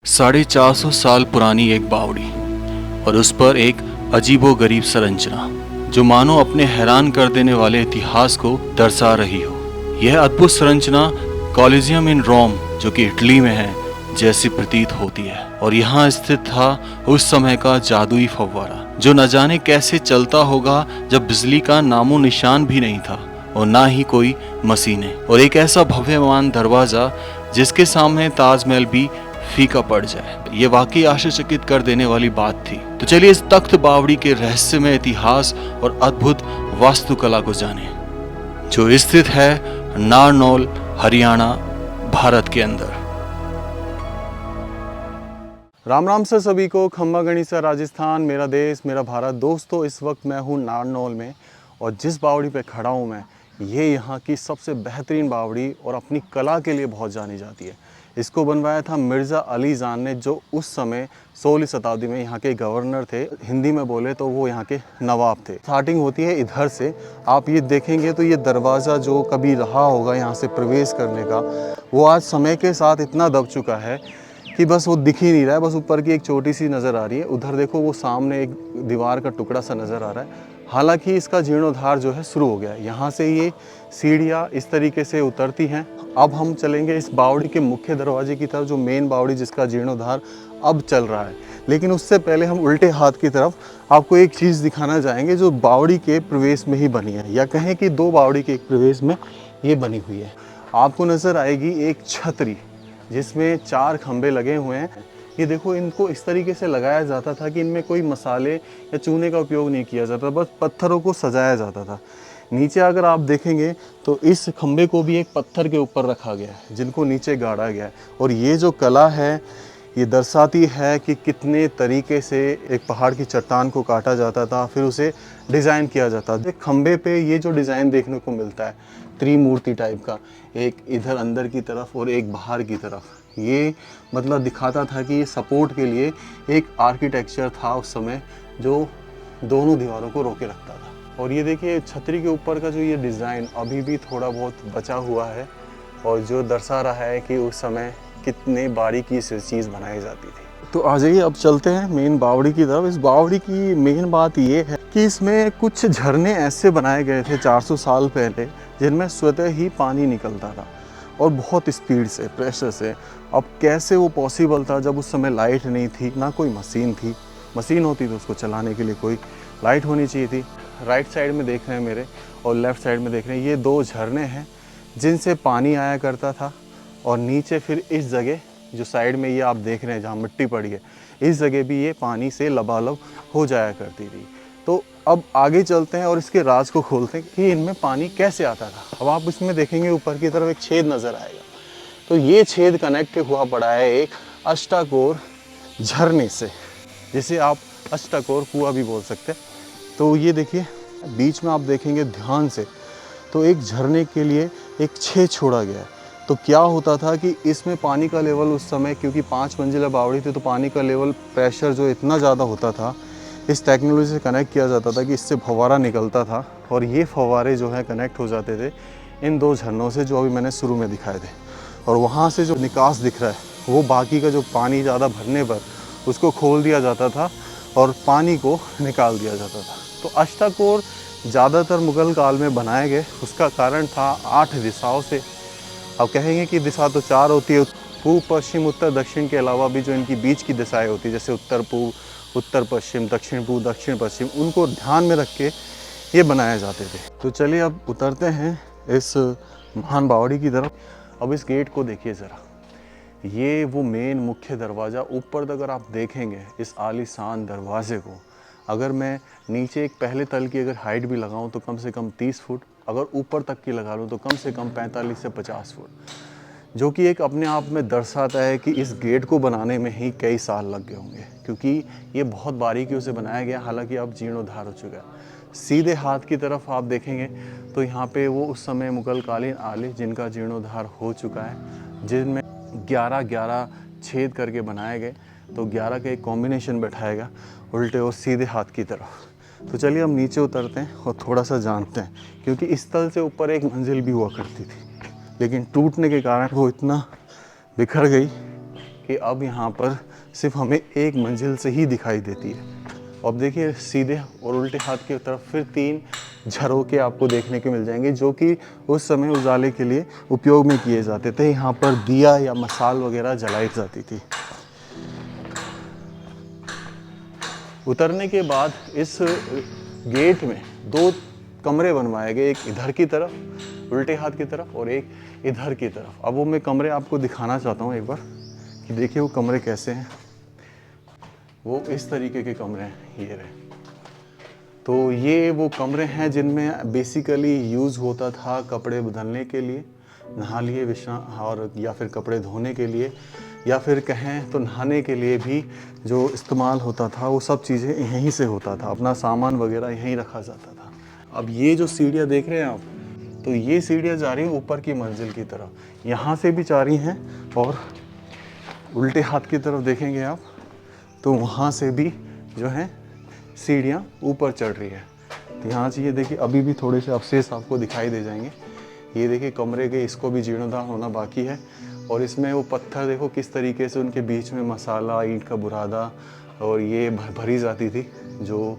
450 साल पुरानी एक बावड़ी और उस पर एक अजीबोगरीब संरचना जो मानो अपने हैरान कर देने वाले इतिहास को दर्शा रही हो। यह अद्भुत संरचना कॉलिजियम इन रोम, जो कि इटली में है, जैसी प्रतीत होती है। और यहाँ स्थित था उस समय का जादुई फव्वारा जो न जाने कैसे चलता होगा जब बिजली का नामो निशान भी नहीं था और ना ही कोई मशीनें, और एक ऐसा भव्यमान दरवाजा जिसके सामने ताजमहल भी फीका पड़ जाए। ये वाकई आश्चर्यचकित कर देने वाली बात थी। तो चलिए इस तख्त बावड़ी के रहस्यमय इतिहास और अद्भुत वास्तुकला को जानें, जो स्थित है नारनौल, हरियाणा, भारत के अंदर। राम राम से सभी को। खम्बा गणिसा राजस्थान, मेरा देश, मेरा भारत। दोस्तों, इस वक्त मैं हूँ नारनौल में और जिस बावड़ी पे खड़ा हूँ मैं, ये यहाँ की सबसे बेहतरीन बावड़ी और अपनी कला के लिए बहुत जानी जाती है। इसको बनवाया था मिर्ज़ा अली जान ने, जो उस समय 16वीं शताब्दी में यहाँ के गवर्नर थे। हिंदी में बोले तो वो यहाँ के नवाब थे। स्टार्टिंग होती है इधर से। आप ये देखेंगे तो ये दरवाज़ा जो कभी रहा होगा यहाँ से प्रवेश करने का, वो आज समय के साथ इतना दब चुका है कि बस वो दिख ही नहीं रहा है। बस ऊपर की एक छोटी सी नज़र आ रही है। उधर देखो, वो सामने एक दीवार का टुकड़ा सा नज़र आ रहा है। हालांकि इसका जीर्णोद्धार जो है शुरू हो गया है। यहाँ से ये सीढ़ियाँ इस तरीके से उतरती हैं। अब हम चलेंगे इस बावड़ी के मुख्य दरवाजे की तरफ, जो मेन बावड़ी जिसका जीर्णोद्धार अब चल रहा है। लेकिन उससे पहले हम उल्टे हाथ की तरफ आपको एक चीज़ दिखाना चाहेंगे जो बावड़ी के प्रवेश में ही बनी है, या कहें कि दो बावड़ी के एक प्रवेश में ये बनी हुई है। आपको नज़र आएगी एक छतरी जिसमें 4 खंबे लगे हुए हैं। ये देखो, इनको इस तरीके से लगाया जाता था कि इनमें कोई मसाले या चूने का उपयोग नहीं किया जाता, बस पत्थरों को सजाया जाता था। नीचे अगर आप देखेंगे तो इस खंबे को भी एक पत्थर के ऊपर रखा गया है, जिनको नीचे गाड़ा गया है। और ये जो कला है, ये दर्शाती है कि कितने तरीके से एक पहाड़ की चट्टान को काटा जाता था, फिर उसे डिज़ाइन किया जाता था। खंबे पे ये जो डिज़ाइन देखने को मिलता है, त्रिमूर्ति टाइप का, एक इधर अंदर की तरफ और एक बाहर की तरफ, ये मतलब दिखाता था कि ये सपोर्ट के लिए एक आर्किटेक्चर था उस समय जो दोनों दीवारों को रोके रखता था। और ये देखिए, छतरी के ऊपर का जो ये डिज़ाइन अभी भी थोड़ा बहुत बचा हुआ है, और जो दर्शा रहा है कि उस समय कितने बारीकी से चीज़ बनाई जाती थी। तो आ जाइए, अब चलते हैं मेन बावड़ी की तरफ। इस बावड़ी की मेन बात ये है कि इसमें कुछ झरने ऐसे बनाए गए थे 400 साल पहले, जिनमें स्वतः ही पानी निकलता था और बहुत स्पीड से, प्रेशर से। अब कैसे वो पॉसिबल था जब उस समय लाइट नहीं थी, ना कोई मशीन थी। मशीन होती तो उसको चलाने के लिए कोई लाइट होनी चाहिए थी। राइट साइड में देख रहे हैं मेरे, और लेफ़्ट साइड में देख रहे हैं, ये 2 झरने हैं जिनसे पानी आया करता था। और नीचे फिर इस जगह जो साइड में ये आप देख रहे हैं जहाँ मिट्टी पड़ी है, इस जगह भी ये पानी से लबालब हो जाया करती थी। तो अब आगे चलते हैं और इसके राज को खोलते हैं कि इनमें पानी कैसे आता था। अब आप इसमें देखेंगे ऊपर की तरफ एक छेद नज़र आएगा, तो ये छेद कनेक्ट हुआ पड़ा है एक अष्टाकोर झरने से, जिसे आप अष्टाकोर कुआं भी बोल सकते हैं। तो ये देखिए, बीच में आप देखेंगे ध्यान से, तो एक झरने के लिए एक छेद छोड़ा गया है। तो क्या होता था कि इसमें पानी का लेवल उस समय, क्योंकि 5 मंजिला बावड़ी थी, तो पानी का लेवल, प्रेशर जो इतना ज़्यादा होता था, इस टेक्नोलॉजी से कनेक्ट किया जाता था कि इससे फव्वारा निकलता था। और ये फव्वारे जो है कनेक्ट हो जाते थे इन 2 झरनों से, जो अभी मैंने शुरू में दिखाए थे। और वहाँ से जो निकास दिख रहा है, वो बाकी का जो पानी ज़्यादा भरने पर उसको खोल दिया जाता था और पानी को निकाल दिया जाता था। तो अष्टाकोर ज़्यादातर मुग़ल काल में बनाए गए। उसका कारण था 8 दिशाओं से। अब कहेंगे कि दिशा तो 4 होती है, पूर्व, पश्चिम, उत्तर, दक्षिण के अलावा भी जो इनकी बीच की दिशाएं होती है, जैसे उत्तर पूर्व, उत्तर पश्चिम, दक्षिण पूर्व, दक्षिण पश्चिम, उनको ध्यान में रख के ये बनाए जाते थे। तो चलिए अब उतरते हैं इस महान बावड़ी की तरफ। अब इस गेट को देखिए ज़रा, ये वो मेन मुख्य दरवाज़ा। ऊपर तक अगर आप देखेंगे इस आलीशान दरवाजे को, अगर मैं नीचे एक पहले तल की अगर हाइट भी लगाऊं तो कम से कम 30 फुट, अगर ऊपर तक की लगा लूँ तो कम से कम 45 से 50 फुट, जो कि एक अपने आप में दर्शाता है कि इस गेट को बनाने में ही कई साल लग गए होंगे, क्योंकि ये बहुत बारीकियों से बनाया गया। हालांकि अब जीर्णोद्धार हो चुका है। सीधे हाथ की तरफ आप देखेंगे तो यहाँ पे वो उस समय मुगल कालीन आले, जिनका जीर्णोद्धार हो चुका है, जिनमें 11-11 छेद करके बनाए गए। तो 11 का एक कॉम्बिनेशन बैठाएगा उल्टे और सीधे हाथ की तरफ। तो चलिए हम नीचे उतरते हैं और थोड़ा सा जानते हैं, क्योंकि इस तल से ऊपर एक मंजिल भी हुआ करती थी, लेकिन टूटने के कारण वो इतना बिखर गई कि अब यहाँ पर सिर्फ हमें एक मंजिल से ही दिखाई देती है। अब देखिए सीधे और उल्टे हाथ की तरफ फिर 3 झरोखे आपको देखने को मिल जाएंगे, जो कि उस समय उजाले के लिए उपयोग में किए जाते थे। यहाँ पर दिया या मसाल वगैरह जलाई जाती थी। उतरने के बाद इस गेट में 2 कमरे बनवाए गए, एक इधर की तरफ उल्टे हाथ की तरफ और एक इधर की तरफ। अब वो मैं कमरे आपको दिखाना चाहता हूँ एक बार कि देखिए वो कमरे कैसे हैं। वो इस तरीके के कमरे हैं, ये रहे। तो ये वो कमरे हैं जिनमें बेसिकली यूज़ होता था कपड़े बदलने के लिए, नहा लिए बिछना, और या फिर कपड़े धोने के लिए, या फिर कहें तो नहाने के लिए भी जो इस्तेमाल होता था, वो सब चीज़ें यहीं से होता था। अपना सामान वगैरह यहीं रखा जाता था। अब ये जो सीढ़ियाँ देख रहे हैं आप, तो ये सीढ़ियाँ जा रही हैं ऊपर की मंजिल की तरफ। यहाँ से भी जा रही हैं और उल्टे हाथ की तरफ देखेंगे आप तो वहाँ से भी जो है सीढ़ियाँ ऊपर चढ़ रही है। तो यहाँ से ये देखिए अभी भी थोड़े से अवशेष आपको दिखाई दे जाएंगे। ये देखिए कमरे के, इसको भी जीर्णोद्धार होना बाकी है। और इसमें वो पत्थर देखो किस तरीके से उनके बीच में मसाला, ईंट का बुरादा और ये भरी जाती थी, जो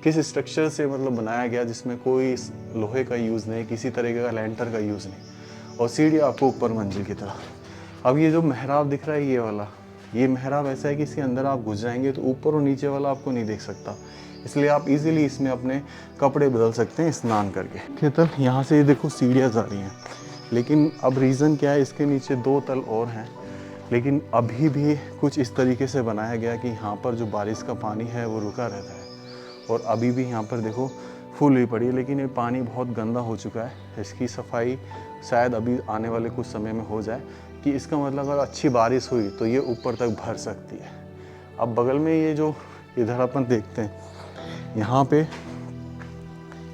किस स्ट्रक्चर से मतलब बनाया गया, जिसमें कोई लोहे का यूज़ नहीं, किसी तरीके का लैंटर का यूज़ नहीं। और सीढ़ी आपको ऊपर मंजिल की तरफ। अब ये जो मेहराब दिख रहा है ये वाला, ये मेहराब ऐसा है कि इसके अंदर आप घुस जाएंगे तो ऊपर और नीचे वाला आपको नहीं देख सकता, इसलिए आप इजीली इसमें अपने कपड़े बदल सकते हैं स्नान करके। तल यहाँ से ये देखो सीढ़ियाँ जा रही हैं, लेकिन अब रीज़न क्या है, इसके नीचे 2 तल और हैं, लेकिन अभी भी कुछ इस तरीके से बनाया गया कि यहाँ पर जो बारिश का पानी है वो रुका रहता है। और अभी भी यहाँ पर देखो फूल हुई पड़ी है, लेकिन ये पानी बहुत गंदा हो चुका है। इसकी सफाई शायद अभी आने वाले कुछ समय में हो जाए, कि इसका मतलब अगर अच्छी बारिश हुई तो ये ऊपर तक भर सकती है। अब बगल में ये जो इधर अपन देखते हैं, यहाँ पे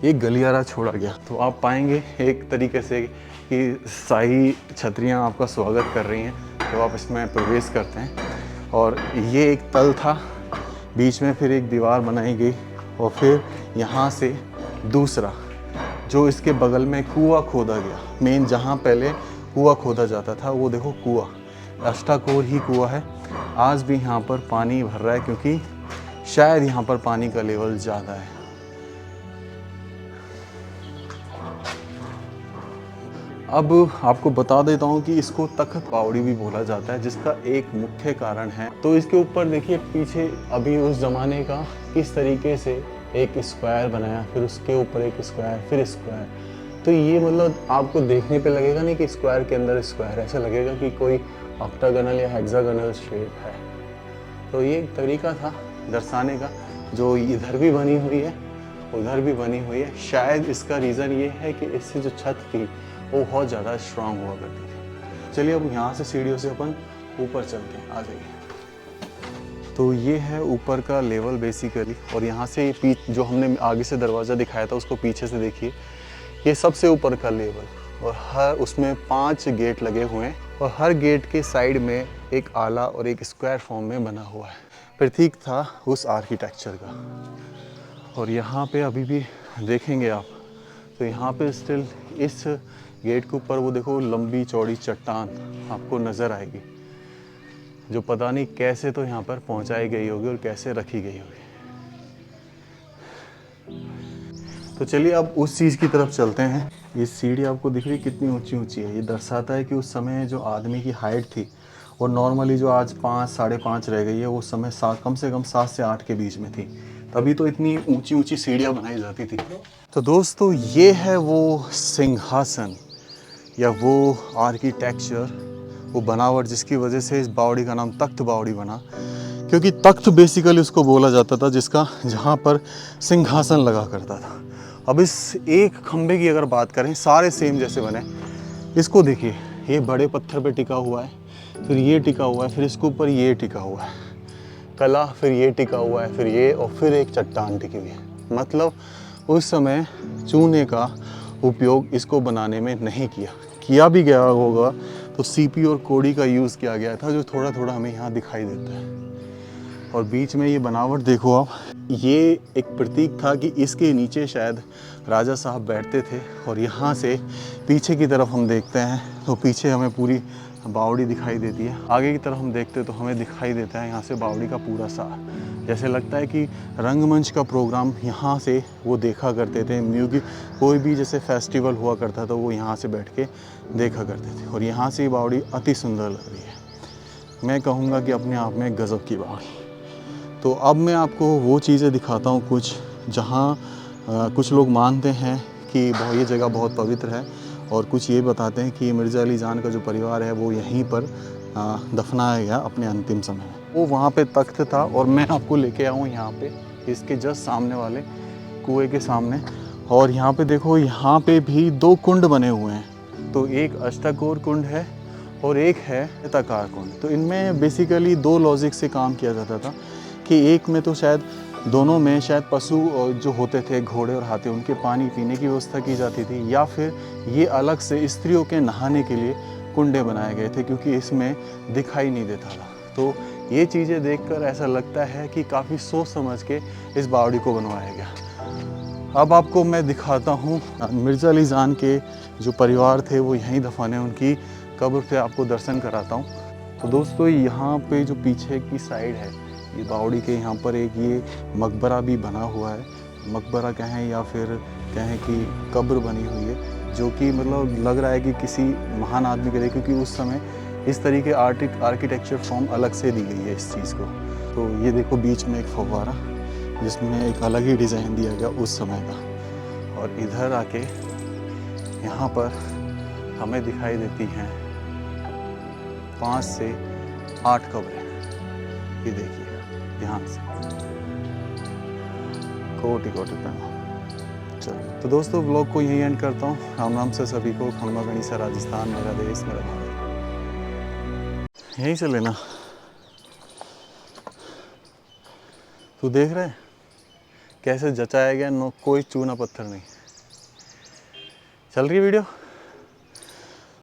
एक गलियारा छोड़ा गया, तो आप पाएंगे एक तरीके से कि शाही छतरियाँ आपका स्वागत कर रही हैं, तो आप इसमें प्रवेश करते हैं। और ये एक तल था, बीच में फिर एक दीवार बनाई गई, और फिर यहाँ से दूसरा जो इसके बगल में कुआं खोदा गया, मेन जहाँ पहले कुआं खोदा जाता था, वो देखो कुआं अष्टाकोर ही कुआं है। आज भी यहाँ पर पानी भर रहा है, क्योंकि शायद यहाँ पर पानी का लेवल ज़्यादा है। अब आपको बता देता हूँ कि इसको तख्त बावड़ी भी बोला जाता है, जिसका एक मुख्य कारण है। तो इसके ऊपर देखिए पीछे अभी उस ज़माने का किस तरीके से एक स्क्वायर बनाया, फिर उसके ऊपर एक स्क्वायर, फिर स्क्वायर। तो ये मतलब आपको देखने पे लगेगा नहीं कि स्क्वायर के अंदर स्क्वायर, ऐसा लगेगा कि कोई ऑक्टागोनल या हेक्सागोनल शेप है। तो ये एक तरीका था दर्शाने का, जो इधर भी बनी हुई है, उधर भी बनी हुई है। शायद इसका रीज़न ये है कि इससे जो छत थी वो बहुत ज़्यादा स्ट्रांग हुआ करती थी। चलिए अब यहाँ से सीढ़ियों से अपन ऊपर चलते हैं, आ जाइए। तो ये है ऊपर का लेवल बेसिकली, और यहाँ से जो हमने आगे से दरवाज़ा दिखाया था उसको पीछे से देखिए, ये सबसे ऊपर का लेवल। और हर उसमें 5 गेट लगे हुए हैं, और हर गेट के साइड में एक आला और एक स्क्वायर फॉर्म में बना हुआ है, प्रतीक था उस आर्किटेक्चर का। और यहाँ पे अभी भी देखेंगे आप, तो यहाँ पे स्टिल इस गेट के ऊपर वो देखो लंबी चौड़ी चट्टान आपको नज़र आएगी, जो पता नहीं कैसे तो यहाँ पर पहुँचाई गई होगी और कैसे रखी गई होगी। तो चलिए अब उस चीज़ की तरफ चलते हैं। ये सीढ़ी आपको दिख रही है कितनी ऊंची ऊंची है। ये दर्शाता है कि उस समय जो आदमी की हाइट थी, और नॉर्मली जो आज 5 साढ़े 5 रह गई है, वो समय कम से कम 7 से 8 के बीच में थी। तभी तो इतनी ऊंची ऊंची सीढ़ियाँ बनाई जाती थी। तो दोस्तों ये है वो सिंहासन या वो आर्किटेक्चर, वो बनावट जिसकी वजह से इस बावड़ी का नाम तख्त बावड़ी बना, क्योंकि तख्त बेसिकली उसको बोला जाता था जिसका जहाँ पर सिंहासन लगा करता था। अब इस एक खंबे की अगर बात करें, सारे सेम जैसे बने। इसको देखिए, ये बड़े पत्थर पे टिका हुआ है, फिर ये टिका हुआ है, फिर इसके ऊपर ये टिका हुआ है कला, फिर ये टिका हुआ है, फिर ये, और फिर एक चट्टान टिकी हुई है। मतलब उस समय चूने का उपयोग इसको बनाने में नहीं किया भी गया होगा तो सीपी और कोड़ी का यूज़ किया गया था, जो थोड़ा थोड़ा हमें यहाँ दिखाई देता है। और बीच में ये बनावट देखो आप, ये एक प्रतीक था कि इसके नीचे शायद राजा साहब बैठते थे। और यहाँ से पीछे की तरफ हम देखते हैं तो पीछे हमें पूरी बावड़ी दिखाई देती है। आगे की तरफ हम देखते तो हमें दिखाई देता है यहाँ से बावड़ी का पूरा सार। जैसे लगता है कि रंगमंच का प्रोग्राम यहाँ से वो देखा करते थे। म्यूजिक कोई भी जैसे फेस्टिवल हुआ करता तो वो यहाँ से बैठ के देखा करते थे। और यहाँ से ये बावड़ी अति सुंदर लग रही है। मैं कहूँगा कि अपने आप में गज़ब की बावड़ी। तो अब मैं आपको वो चीज़ें दिखाता हूँ कुछ, जहाँ कुछ लोग मानते हैं कि ये जगह बहुत पवित्र है, और कुछ ये बताते हैं कि मिर्ज़ा अली जान का जो परिवार है वो यहीं पर दफनाया गया अपने अंतिम समय में। वो वहाँ पे तख्त था, और मैं आपको लेके आऊँ यहाँ पे इसके जस्ट सामने वाले कुएं के सामने। और यहाँ पे देखो, यहाँ पे भी 2 कुंड बने हुए हैं। तो एक अष्टकोर कुंड है और एक है तकार कुंड। तो इनमें बेसिकली 2 लॉजिक से काम किया जाता था कि एक में तो शायद दोनों में शायद पशु जो होते थे, घोड़े और हाथी, उनके पानी पीने की व्यवस्था की जाती थी, या फिर ये अलग से स्त्रियों के नहाने के लिए कुंडे बनाए गए थे, क्योंकि इसमें दिखाई नहीं देता था। तो ये चीज़ें देखकर ऐसा लगता है कि काफ़ी सोच समझ के इस बावड़ी को बनवाया गया। अब आपको मैं दिखाता हूँ मिर्ज़ा अली जान के जो परिवार थे वो यहीं दफन है, उनकी कब्र पे आपको दर्शन कराता हूँ। तो दोस्तों, यहाँ पे जो पीछे की साइड है ये बावड़ी के, यहाँ पर एक ये मकबरा भी बना हुआ है। मकबरा कहें या फिर कहें कि कब्र बनी हुई है, जो कि मतलब लग रहा है कि किसी महान आदमी के लिए, क्योंकि उस समय इस तरीके आर्किटेक्चर फॉर्म अलग से दी गई है इस चीज़ को। तो ये देखो बीच में एक फव्वारा, जिसमें एक अलग ही डिज़ाइन दिया गया उस समय का। और इधर आके यहाँ पर हमें दिखाई देती हैं 5 से 8 कब्रें। ये देखिए ध्यान से, कोटि कोटि प्रणाम। चलो तो दोस्तों, व्लॉग को यही एंड करता हूँ। राम राम से सभी को। खम्बा गणिसा राजस्थान, मेरा देश मेरा भारत। यहीं से लेना। तू देख रहे कैसे जचाया गया, नो कोई चूना पत्थर नहीं। चल रही है वीडियो।